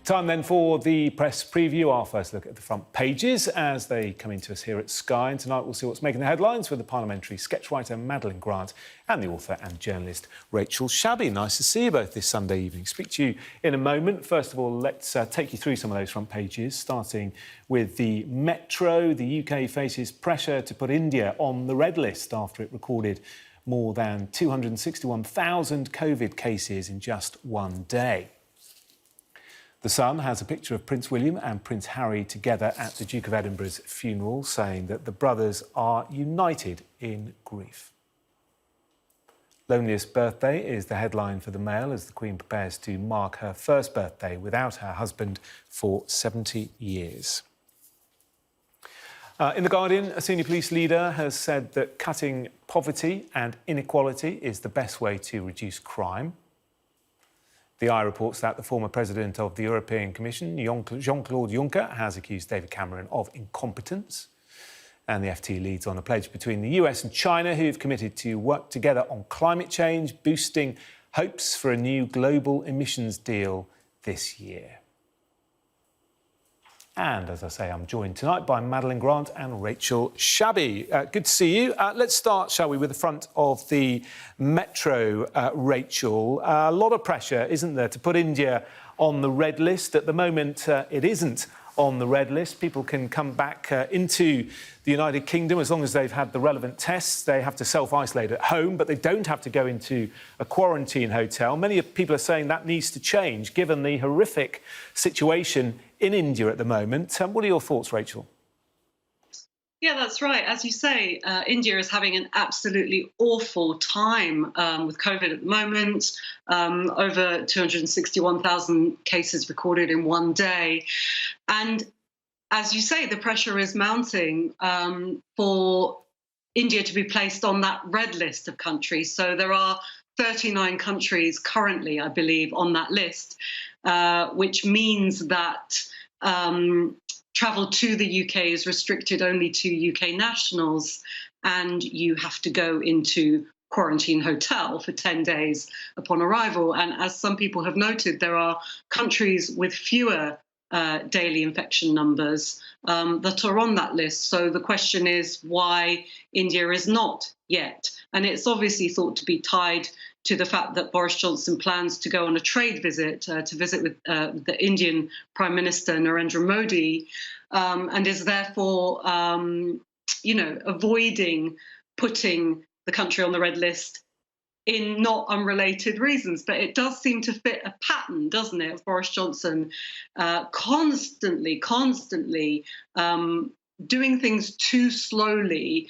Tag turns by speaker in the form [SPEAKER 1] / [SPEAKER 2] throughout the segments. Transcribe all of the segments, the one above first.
[SPEAKER 1] Time then for the press preview. Our first look at the front pages as they come into us here at Sky. And tonight we'll see what's making the headlines with the Parliamentary sketch writer Madeline and the author and journalist Rachel Shabi. Nice to see you both this Sunday evening. Speak to you in a moment. First of all, let's take you through some of those front pages, starting with the Metro. The UK faces pressure to put India on the red list after it recorded more than 261,000 COVID cases in just one day. The Sun has a picture of Prince William and Prince Harry together at the Duke of Edinburgh's funeral, saying that the brothers are united in grief. Loneliest birthday is the headline for the Mail as the Queen prepares to mark her first birthday without her husband for 70 years. In The Guardian, a senior police leader has said that cutting poverty and inequality is the best way to reduce crime. The Eye reports that the former president of the European Commission, Jean-Claude Juncker, has accused David Cameron of incompetence. And the FT leads on a pledge between the US and China, who've committed to work together on climate change, boosting hopes for a new global emissions deal this year. And, as I say, I'm joined tonight by Madeline and Rachel Shabi. Good to see you. Let's start, shall we, with the front of the Metro, Rachel. A lot of pressure, isn't there, to put India on the red list. At the moment, it isn't on the red list. People can come back into the United Kingdom as long as they've had the relevant tests. They have to self-isolate at home, but they don't have to go into a quarantine hotel. Many people are saying that needs to change, given the horrific situation in India at the moment. What are your thoughts, Rachel?
[SPEAKER 2] Yeah, that's right. As you say, India is having an absolutely awful time with COVID at the moment. Over 261,000 cases recorded in one day. And as you say, the pressure is mounting for India to be placed on that red list of countries. So there are 39 countries currently, I believe, on that list, which means that travel to the UK is restricted only to UK nationals, and you have to go into quarantine hotel for 10 days upon arrival. And as some people have noted, there are countries with fewer daily infection numbers that are on that list. So the question is why India is not yet. And it's obviously thought to be tied to the fact that Boris Johnson plans to go on a trade visit, to visit with the Indian Prime Minister Narendra Modi, and is therefore, avoiding putting the country on the red list in not unrelated reasons. But it does seem to fit a pattern, doesn't it, of Boris Johnson constantly doing things too slowly,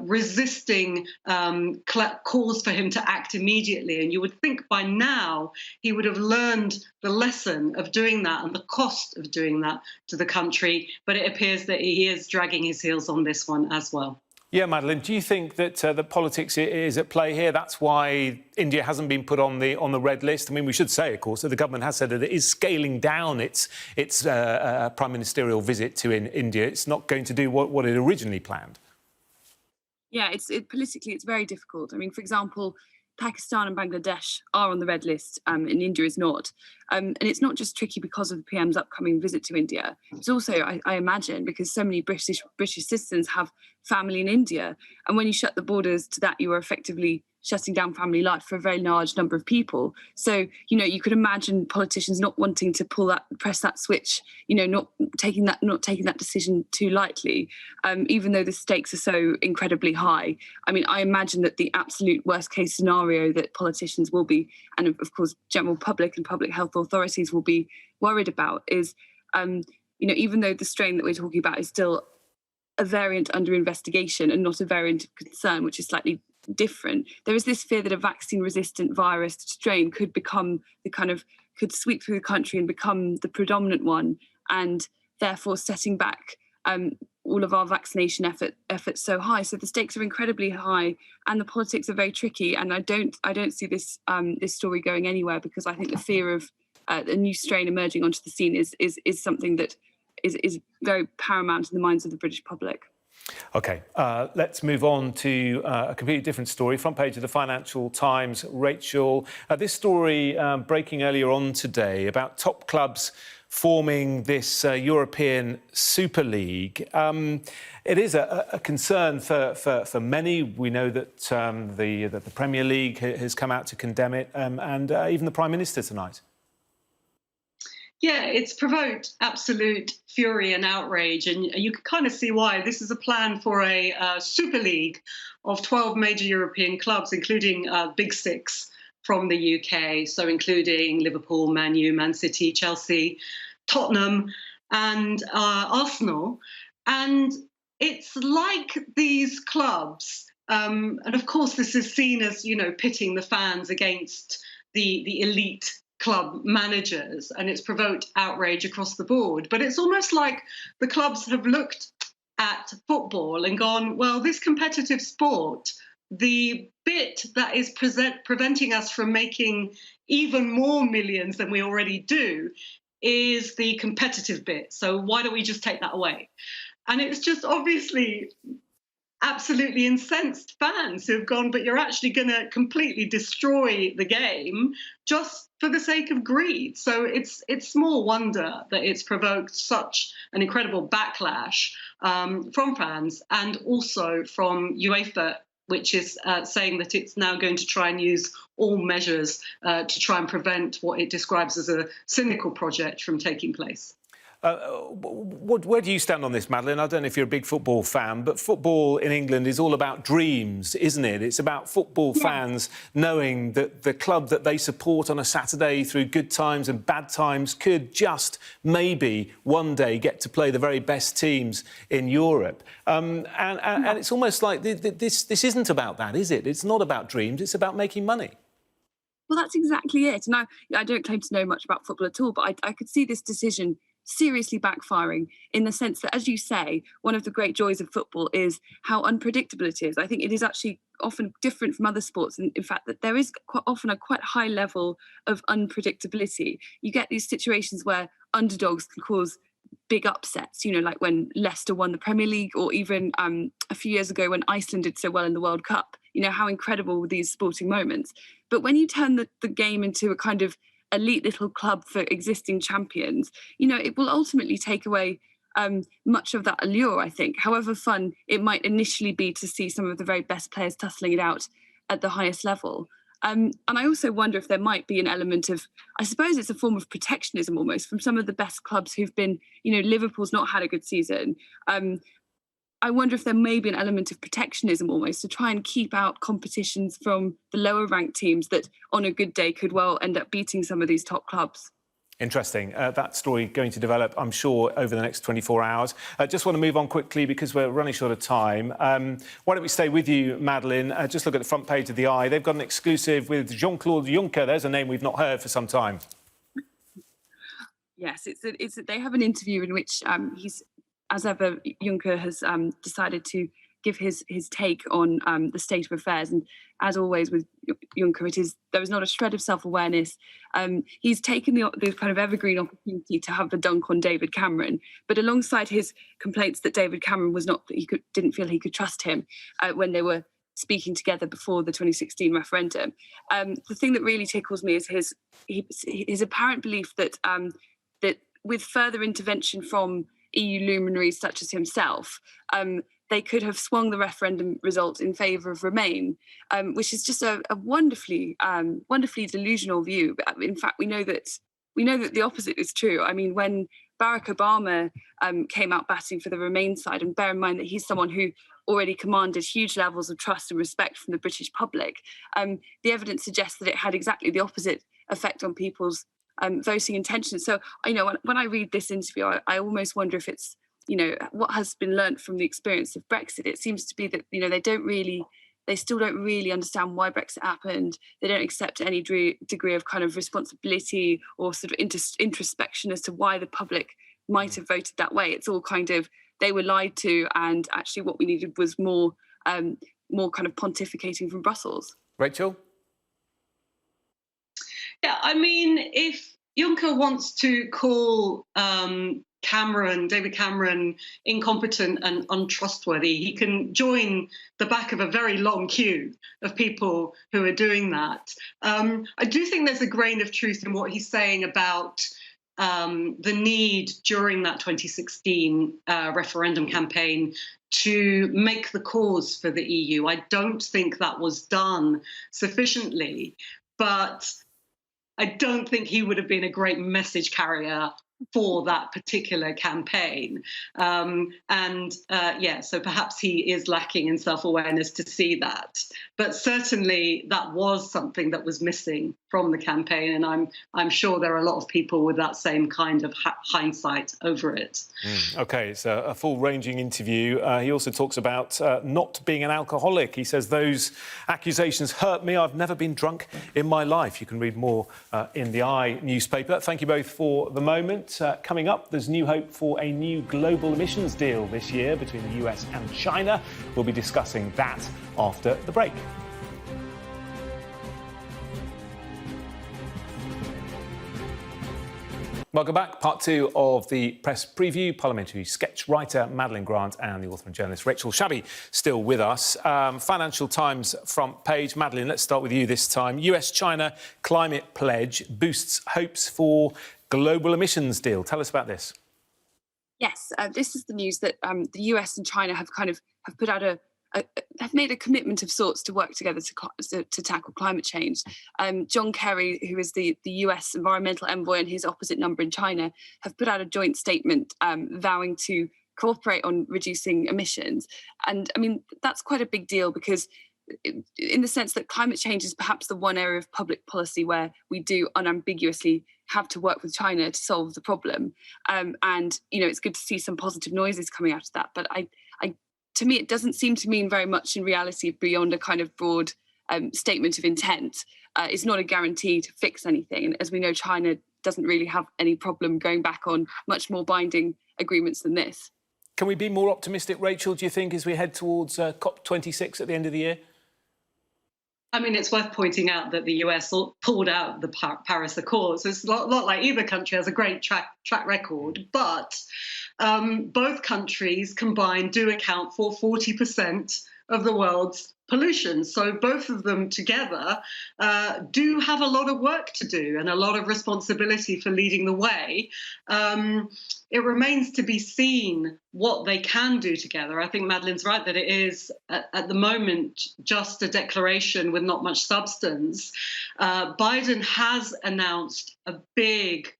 [SPEAKER 2] resisting calls for him to act immediately. And you would think by now he would have learned the lesson of doing that and the cost of doing that to the country. But it appears that he is dragging his heels on this one as well.
[SPEAKER 1] Yeah, Madeline, do you think that the politics is at play here? That's why India hasn't been put on the red list. I mean, we should say, of course, that the government has said that it is scaling down its prime ministerial visit to India. It's not going to do what it originally planned.
[SPEAKER 3] Yeah, politically, it's very difficult. I mean, for example, Pakistan and Bangladesh are on the red list and India is not. And it's not just tricky because of the PM's upcoming visit to India. It's also, I imagine, because so many British citizens have family in India. And when you shut the borders to that, you are effectively shutting down family life for a very large number of people. So, you could imagine politicians not wanting to press that switch, not taking that decision too lightly, even though the stakes are so incredibly high. I mean, I imagine that the absolute worst case scenario that politicians will be, and of course, general public and public health authorities will be worried about is, even though the strain that we're talking about is still a variant under investigation and not a variant of concern, which is slightly different, there is this fear that a vaccine-resistant virus strain could sweep through the country and become the predominant one, and therefore setting back all of our vaccination efforts so high. So the stakes are incredibly high, and the politics are very tricky. And I don't see this story going anywhere, because I think the fear of a new strain emerging onto the scene is something that is very paramount in the minds of the British public.
[SPEAKER 1] OK, let's move on to a completely different story. Front page of the Financial Times, Rachel. This story breaking earlier on today about top clubs forming this European Super League. It is a concern for many. We know that the Premier League has come out to condemn it, and even the Prime Minister tonight.
[SPEAKER 2] Yeah, it's provoked absolute fury and outrage, and you can kind of see why. This is a plan for a Super League of 12 major European clubs, including Big Six from the UK, so including Liverpool, Man U, Man City, Chelsea, Tottenham, and Arsenal. And it's like these clubs, and of course this is seen as, pitting the fans against the elite club managers, and it's provoked outrage across the board. But it's almost like the clubs have looked at football and gone, well, this competitive sport, the bit that is preventing us from making even more millions than we already do is the competitive bit. So why don't we just take that away? And it's just obviously absolutely incensed fans who have gone, but you're actually going to completely destroy the game just for the sake of greed. So it's small wonder that it's provoked such an incredible backlash from fans, and also from UEFA, which is saying that it's now going to try and use all measures to try and prevent what it describes as a cynical project from taking place.
[SPEAKER 1] Where do you stand on this, Madeline? I don't know if you're a big football fan, but football in England is all about dreams, isn't it? It's about football fans knowing that the club that they support on a Saturday through good times and bad times could just maybe one day get to play the very best teams in Europe. And it's almost like this isn't about that, is it? It's not about dreams, it's about making money.
[SPEAKER 3] Well, that's exactly it. And I don't claim to know much about football at all, but I could see this decision seriously backfiring, in the sense that, as you say, one of the great joys of football is how unpredictable it is. I think it is actually often different from other sports, and in fact that there is quite often a quite high level of unpredictability. You get these situations where underdogs can cause big upsets, like when Leicester won the Premier League, or even a few years ago when Iceland did so well in the World Cup. How incredible were these sporting moments. But when you turn the game into a kind of elite little club for existing champions, it will ultimately take away much of that allure, I think, however fun it might initially be to see some of the very best players tussling it out at the highest level. And I also wonder if there might be an element of, I suppose it's a form of protectionism almost, from some of the best clubs who've been, Liverpool's not had a good season. I wonder if there may be an element of protectionism almost, to try and keep out competitions from the lower ranked teams that on a good day could well end up beating some of these top clubs.
[SPEAKER 1] Interesting. That story going to develop, I'm sure, over the next 24 hours. Just want to move on quickly because we're running short of time. Why don't we stay with you, Madeline? Just look at the front page of the Eye. They've got an exclusive with Jean-Claude Juncker. There's a name we've not heard for some time.
[SPEAKER 3] Yes, they have an interview in which he's, as ever, Juncker has decided to give his take on the state of affairs. And as always with Juncker, there is not a shred of self-awareness. He's taken the kind of evergreen opportunity to have the dunk on David Cameron, but alongside his complaints that David Cameron didn't feel he could trust him when they were speaking together before the 2016 referendum. The thing that really tickles me is his apparent belief that that with further intervention from EU luminaries such as himself, they could have swung the referendum result in favour of Remain, which is just a wonderfully delusional view. In fact, we know that the opposite is true. I mean, when Barack Obama came out batting for the Remain side, and bear in mind that he's someone who already commanded huge levels of trust and respect from the British public, the evidence suggests that it had exactly the opposite effect on people's voting intentions. So, when I read this interview, I almost wonder if it's, what has been learnt from the experience of Brexit. It seems to be that, they still don't really understand why Brexit happened. They don't accept any degree of kind of responsibility or sort of introspection as to why the public might have voted that way. It's all kind of, they were lied to, and actually what we needed was more kind of pontificating from Brussels.
[SPEAKER 1] Rachel?
[SPEAKER 2] Yeah, I mean, if Juncker wants to call David Cameron, incompetent and untrustworthy. He can join the back of a very long queue of people who are doing that. I do think there's a grain of truth in what he's saying about the need during that 2016 referendum campaign to make the cause for the EU. I don't think that was done sufficiently, but I don't think he would have been a great message carrier for that particular campaign. So perhaps he is lacking in self-awareness to see that. But certainly that was something that was missing from the campaign, and I'm sure there are a lot of people with that same kind of hindsight over it.
[SPEAKER 1] OK, it's a full-ranging interview. He also talks about not being an alcoholic. He says those accusations hurt me. I've never been drunk in my life. You can read more in the I newspaper. Thank you both for the moment. Coming up, there's new hope for a new global emissions deal this year between the US and China. We'll be discussing that after the break. Welcome back. Part two of the press preview. Parliamentary sketch writer Madeline Grant and the author and journalist Rachel Shabi still with us. Financial Times front page. Madeline, let's start with you this time. US-China climate pledge boosts hopes for global emissions deal. Tell us about this.
[SPEAKER 3] Yes, this is the news that the US and China have put out have made a commitment of sorts to work together to tackle climate change. John Kerry, who is the US environmental envoy, and his opposite number in China, have put out a joint statement vowing to cooperate on reducing emissions. And I mean, that's quite a big deal because in the sense that climate change is perhaps the one area of public policy where we do unambiguously have to work with China to solve the problem. And, you know, it's good to see some positive noises coming out of that. But to me, it doesn't seem to mean very much in reality beyond a kind of broad statement of intent. It's not a guarantee to fix anything. And as we know, China doesn't really have any problem going back on much more binding agreements than this.
[SPEAKER 1] Can we be more optimistic, Rachel, do you think, as we head towards COP26 at the end of the year?
[SPEAKER 2] I mean, it's worth pointing out that the US pulled out the Paris Accords. So it's not like either country has a great track record, but both countries combined do account for 40% of the world's pollution. So both of them together do have a lot of work to do and a lot of responsibility for leading the way. It remains to be seen what they can do together. I think Madeline's right that it is, at the moment, just a declaration with not much substance. Biden has announced a big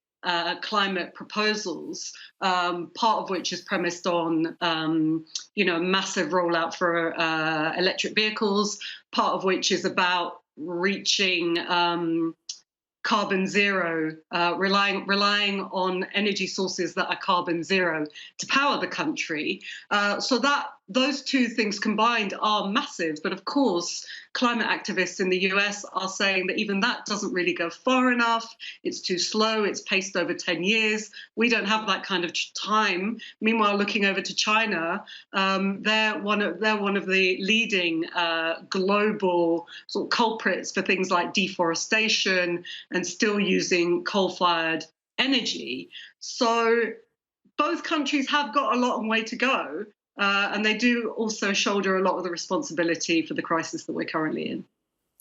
[SPEAKER 2] climate proposals, part of which is premised on, massive rollout for electric vehicles, part of which is about reaching carbon zero, relying on energy sources that are carbon zero to power the country. So that those two things combined are massive. But of course, climate activists in the US are saying that even that doesn't really go far enough. It's too slow. It's paced over 10 years. We don't have that kind of time. Meanwhile, looking over to China, they're one of the leading global sort of culprits for things like deforestation and still using coal-fired energy. So both countries have got a long way to go. And they do also shoulder a lot of the responsibility for the crisis that we're currently in.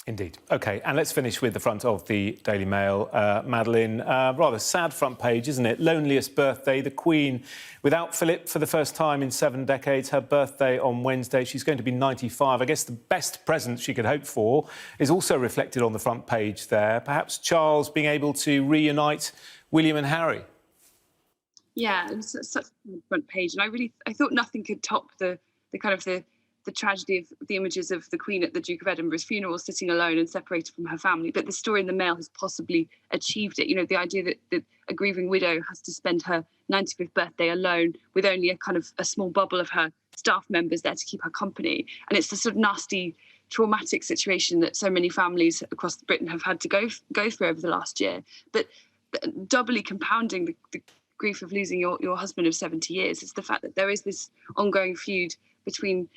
[SPEAKER 1] Indeed. OK, and let's finish with the front of the Daily Mail. Madeline, rather sad front page, isn't it? Loneliest birthday, the Queen without Philip for the first time in 7 decades. Her birthday on Wednesday. She's going to be 95. I guess the best present she could hope for is also reflected on the front page there. Perhaps Charles being able to reunite William and Harry.
[SPEAKER 3] Yeah, it's such a front page, and I thought nothing could top the tragedy of the images of the Queen at the Duke of Edinburgh's funeral, sitting alone and separated from her family. But the story in the Mail has possibly achieved it. You know, the idea that a grieving widow has to spend her 95th birthday alone with only a small bubble of her staff members there to keep her company, and it's the sort of nasty, traumatic situation that so many families across Britain have had to go through over the last year. But doubly compounding the grief of losing your husband of 70 years is the fact that there is this ongoing feud between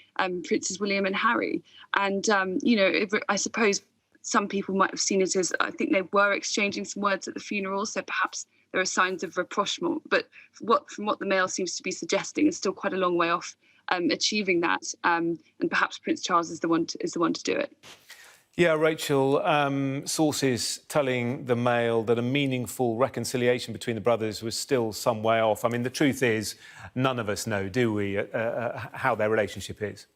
[SPEAKER 3] Princes William and Harry. And, I suppose some people might have seen it as, I think they were exchanging some words at the funeral, so perhaps there are signs of rapprochement. But from what the Mail seems to be suggesting, is still quite a long way off achieving that. And perhaps Prince Charles is the one to do it.
[SPEAKER 1] Yeah, Rachel, sources telling the Mail that a meaningful reconciliation between the brothers was still some way off. I mean, the truth is, none of us know, do we, how their relationship is?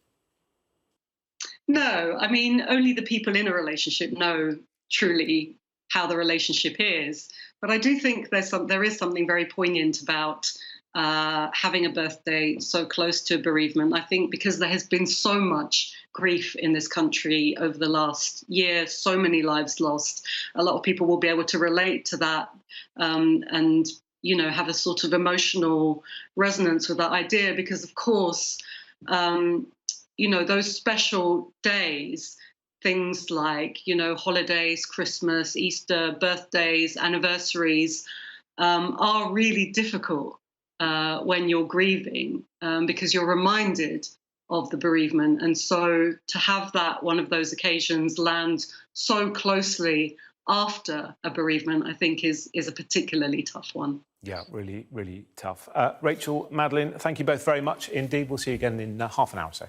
[SPEAKER 2] No, I mean, only the people in a relationship know truly how the relationship is. But I do think there is something very poignant about having a birthday so close to bereavement. I think because there has been so much grief in this country over the last year, so many lives lost, a lot of people will be able to relate to that and, you know, have a sort of emotional resonance with that idea because, of course, you know, those special days, things like, you know, holidays, Christmas, Easter, birthdays, anniversaries, are really difficult when you're grieving because you're reminded of the bereavement. And so to have that one of those occasions land so closely after a bereavement, I think is a particularly tough one.
[SPEAKER 1] Yeah, really, really tough. Rachel, Madeline, thank you both very much indeed. We'll see you again in half an hour or so.